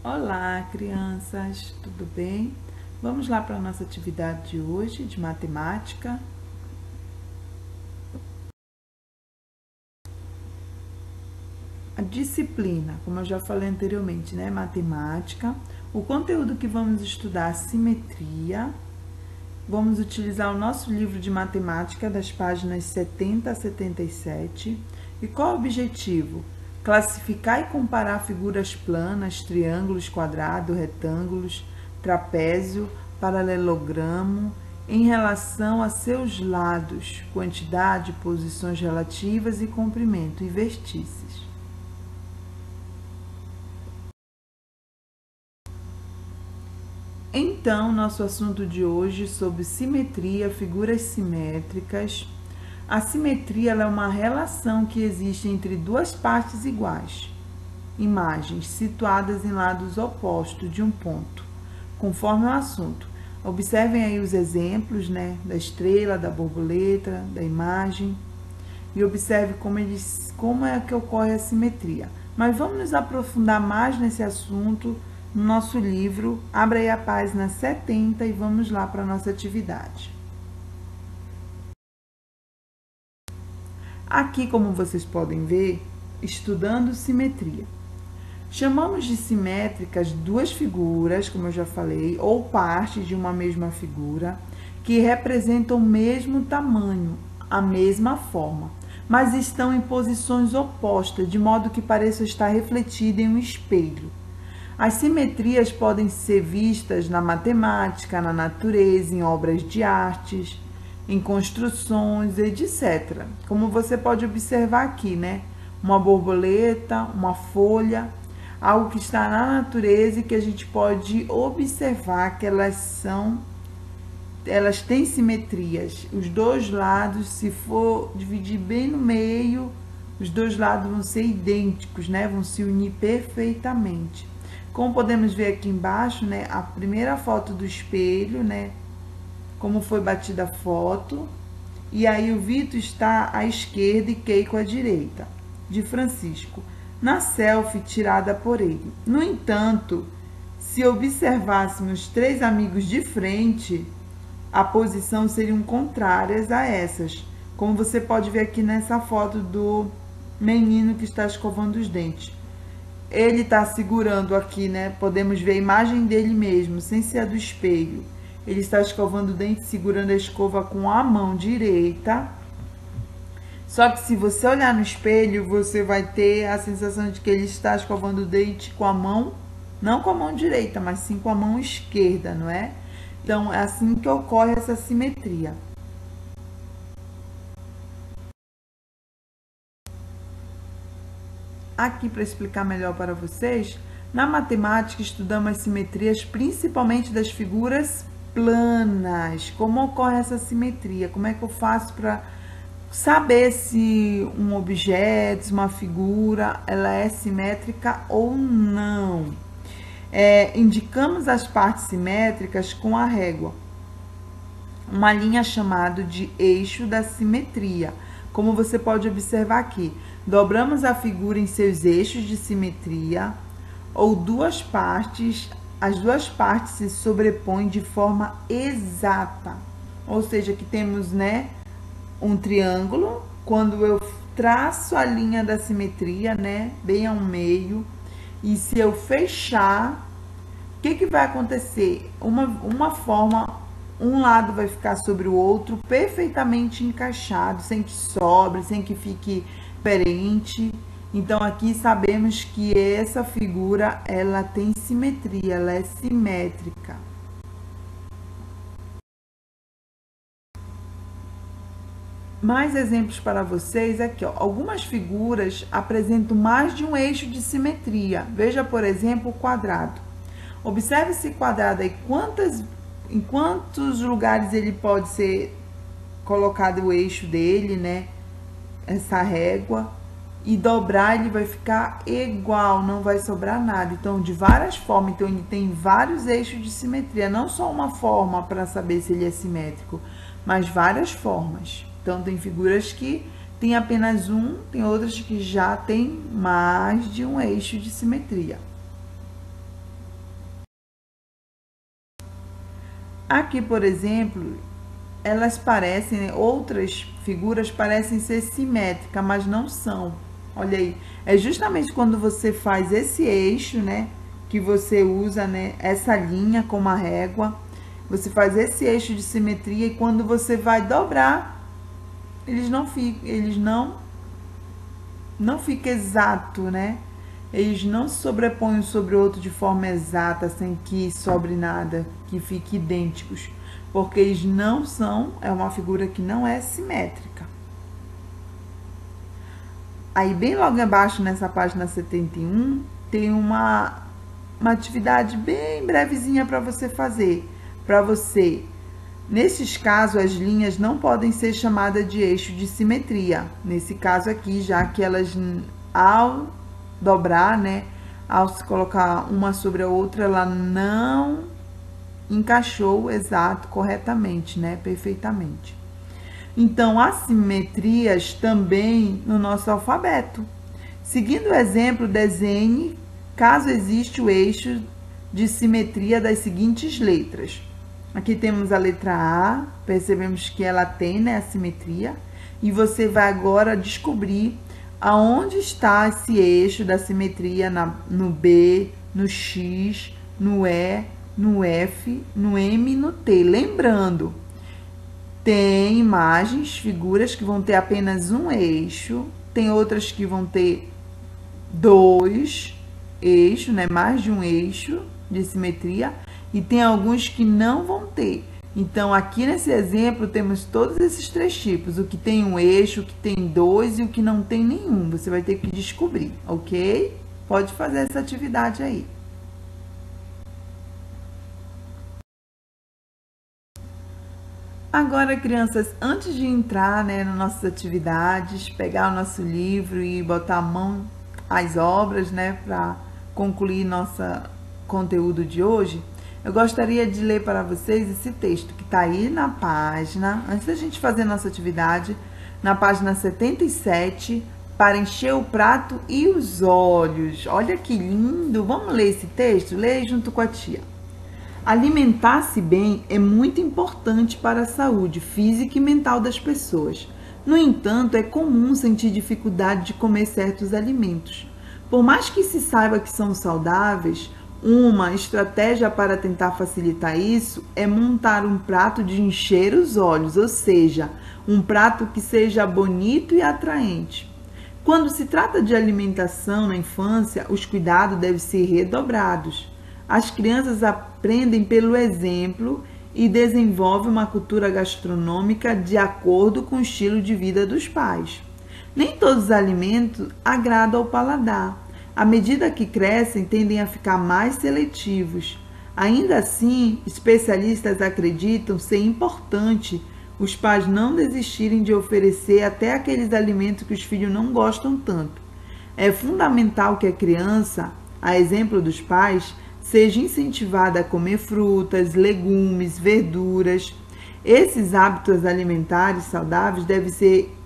Olá, crianças, tudo bem? Vamos lá para a nossa atividade de hoje de matemática. A disciplina, como eu já falei anteriormente, né? Matemática. O conteúdo que vamos estudar, simetria. Vamos utilizar o nosso livro de matemática das páginas 70 a 77. E qual o objetivo? Classificar e comparar figuras planas, triângulos, quadrados, retângulos, trapézio, paralelogramo, em relação a seus lados, quantidade, posições relativas e comprimento e vertices. Então, nosso assunto de hoje sobre simetria, figuras simétricas. A simetria é uma relação que existe entre duas partes iguais, imagens situadas em lados opostos de um ponto, conforme o assunto. Observem aí os exemplos, né, da estrela, da borboleta, da imagem, e observe como é que ocorre a simetria. Mas vamos nos aprofundar mais nesse assunto no nosso livro. Abra aí a página 70 e vamos lá para a nossa atividade. Aqui, como vocês podem ver, estudando simetria. Chamamos de simétricas duas figuras, como eu já falei, ou partes de uma mesma figura, que representam o mesmo tamanho, a mesma forma, mas estão em posições opostas, de modo que pareça estar refletida em um espelho. As simetrias podem ser vistas na matemática, na natureza, em obras de artes, em construções, etc. Como você pode observar aqui, né? Uma borboleta, uma folha, algo que está na natureza e que a gente pode observar que elas têm simetrias. Os dois lados, se for dividir bem no meio, os dois lados vão ser idênticos, né? Vão se unir perfeitamente. Como podemos ver aqui embaixo, né? A primeira foto do espelho, né? Como foi batida a foto. E aí o Vitor está à esquerda e Keiko à direita, de Francisco, na selfie tirada por ele. No entanto, se observássemos três amigos de frente, a posição seriam contrárias a essas, como você pode ver aqui nessa foto do menino que está escovando os dentes. Ele está segurando aqui, né? Podemos ver a imagem dele mesmo, sem ser a do espelho. Ele está escovando o dente, segurando a escova com a mão direita. Só que se você olhar no espelho, você vai ter a sensação de que ele está escovando o dente com a mão, não com a mão direita, mas sim com a mão esquerda, não é? Então, é assim que ocorre essa simetria. Aqui, para explicar melhor para vocês, na matemática estudamos as simetrias principalmente das figuras planas. Como ocorre essa simetria? Como é que eu faço para saber se um objeto, se uma figura, ela é simétrica ou não? Indicamos as partes simétricas com a régua, uma linha chamada de eixo da simetria. Como você pode observar aqui, dobramos a figura em seus eixos de simetria, ou as duas partes se sobrepõem de forma exata. Ou seja, que temos, né, um triângulo, quando eu traço a linha da simetria, né, bem ao meio, e se eu fechar, o que vai acontecer? Uma forma, um lado vai ficar sobre o outro perfeitamente encaixado, sem que sobre, sem que fique diferente. Então, aqui sabemos que essa figura, ela tem simetria, ela é simétrica. Mais exemplos para vocês aqui, ó. Algumas figuras apresentam mais de um eixo de simetria. Veja, por exemplo, o quadrado. Observe esse quadrado aí, em quantos lugares ele pode ser colocado o eixo dele, né? Essa régua. E dobrar, ele vai ficar igual, não vai sobrar nada. Então, de várias formas. Então, ele tem vários eixos de simetria. Não só uma forma para saber se ele é simétrico, mas várias formas. Então, tem figuras que tem apenas um, tem outras que já tem mais de um eixo de simetria. Aqui, por exemplo, elas parecem, né, outras figuras parecem ser simétricas, mas não são. Olha aí, é justamente quando você faz esse eixo, né, que você usa, né, essa linha como a régua, você faz esse eixo de simetria e quando você vai dobrar, eles não ficam exato, né? Eles não se sobrepõem um sobre o outro de forma exata, sem que sobre nada, que fique idênticos, porque eles não são, é uma figura que não é simétrica. Aí, bem logo abaixo, nessa página 71, tem uma atividade bem brevezinha para você fazer. Nesses casos, as linhas não podem ser chamadas de eixo de simetria. Nesse caso aqui, já que elas, ao dobrar, né, ao se colocar uma sobre a outra, ela não encaixou exato, corretamente, né, perfeitamente. Então, há simetrias também no nosso alfabeto. Seguindo o exemplo, desenhe caso exista o eixo de simetria das seguintes letras. Aqui temos a letra A, percebemos que ela tem, né, a simetria, e você vai agora descobrir aonde está esse eixo da simetria no B, no X, no E, no F, no M e no T. Lembrando, tem imagens, figuras que vão ter apenas um eixo, tem outras que vão ter dois eixos, né, mais de um eixo de simetria, e tem alguns que não vão ter. Então, aqui nesse exemplo, temos todos esses três tipos: o que tem um eixo, o que tem dois e o que não tem nenhum. Você vai ter que descobrir, ok? Pode fazer essa atividade aí. Agora, crianças, antes de entrar, né, nas nossas atividades, pegar o nosso livro e botar a mão às obras, né, para concluir nosso conteúdo de hoje, eu gostaria de ler para vocês esse texto que está aí na página, antes da gente fazer nossa atividade, na página 77, para encher o prato e os olhos. Olha que lindo! Vamos ler esse texto? Leia junto com a tia. Alimentar-se bem é muito importante para a saúde física e mental das pessoas. No entanto, é comum sentir dificuldade de comer certos alimentos. Por mais que se saiba que são saudáveis, uma estratégia para tentar facilitar isso é montar um prato de encher os olhos, ou seja, um prato que seja bonito e atraente. Quando se trata de alimentação na infância, os cuidados devem ser redobrados. As crianças aprendem pelo exemplo e desenvolvem uma cultura gastronômica de acordo com o estilo de vida dos pais. Nem todos os alimentos agradam ao paladar. À medida que crescem, tendem a ficar mais seletivos. Ainda assim, especialistas acreditam ser importante os pais não desistirem de oferecer até aqueles alimentos que os filhos não gostam tanto. É fundamental que a criança, a exemplo dos pais, seja incentivada a comer frutas, legumes, verduras. Esses hábitos alimentares saudáveis devem ser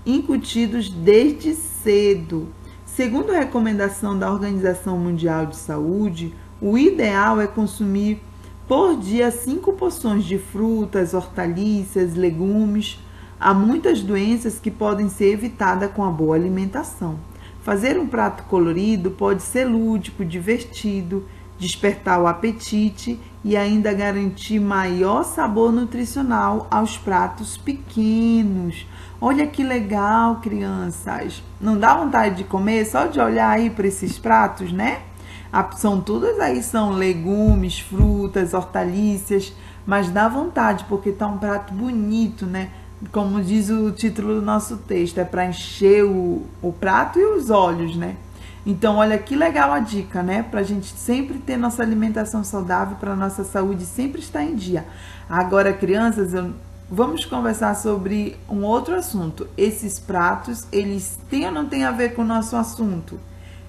incutidos desde cedo. Segundo a recomendação da Organização Mundial de Saúde, o ideal é consumir por dia 5 porções de frutas, hortaliças, legumes. Há muitas doenças que podem ser evitadas com a boa alimentação. Fazer um prato colorido pode ser lúdico, divertido, despertar o apetite e ainda garantir maior sabor nutricional aos pratos pequenos. Olha que legal, crianças! Não dá vontade de comer só de olhar aí para esses pratos, né? São todas aí, são legumes, frutas, hortaliças, mas dá vontade porque tá um prato bonito, né? Como diz o título do nosso texto, é para encher o prato e os olhos, né? Então, olha que legal a dica, né? Para a gente sempre ter nossa alimentação saudável, para nossa saúde sempre estar em dia. Agora, crianças, vamos conversar sobre um outro assunto. Esses pratos, eles têm ou não têm a ver com o nosso assunto?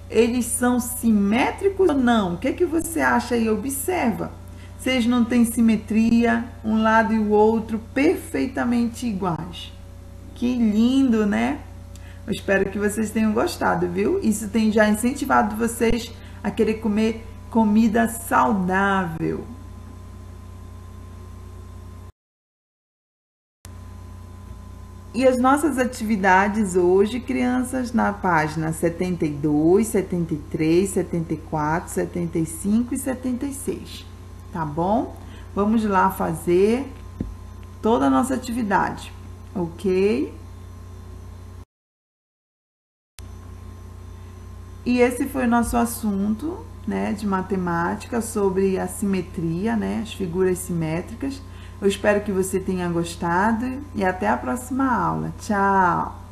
Eles são simétricos ou não? O que você acha aí? Observa. Se eles não têm simetria, um lado e o outro perfeitamente iguais. Que lindo, né? Eu espero que vocês tenham gostado, viu? Isso tem já incentivado vocês a querer comer comida saudável. E as nossas atividades hoje, crianças, na página 72, 73, 74, 75 e 76, tá bom? Vamos lá fazer toda a nossa atividade, ok? E esse foi o nosso assunto, né, de matemática sobre a simetria, né, as figuras simétricas. Eu espero que você tenha gostado e até a próxima aula. Tchau!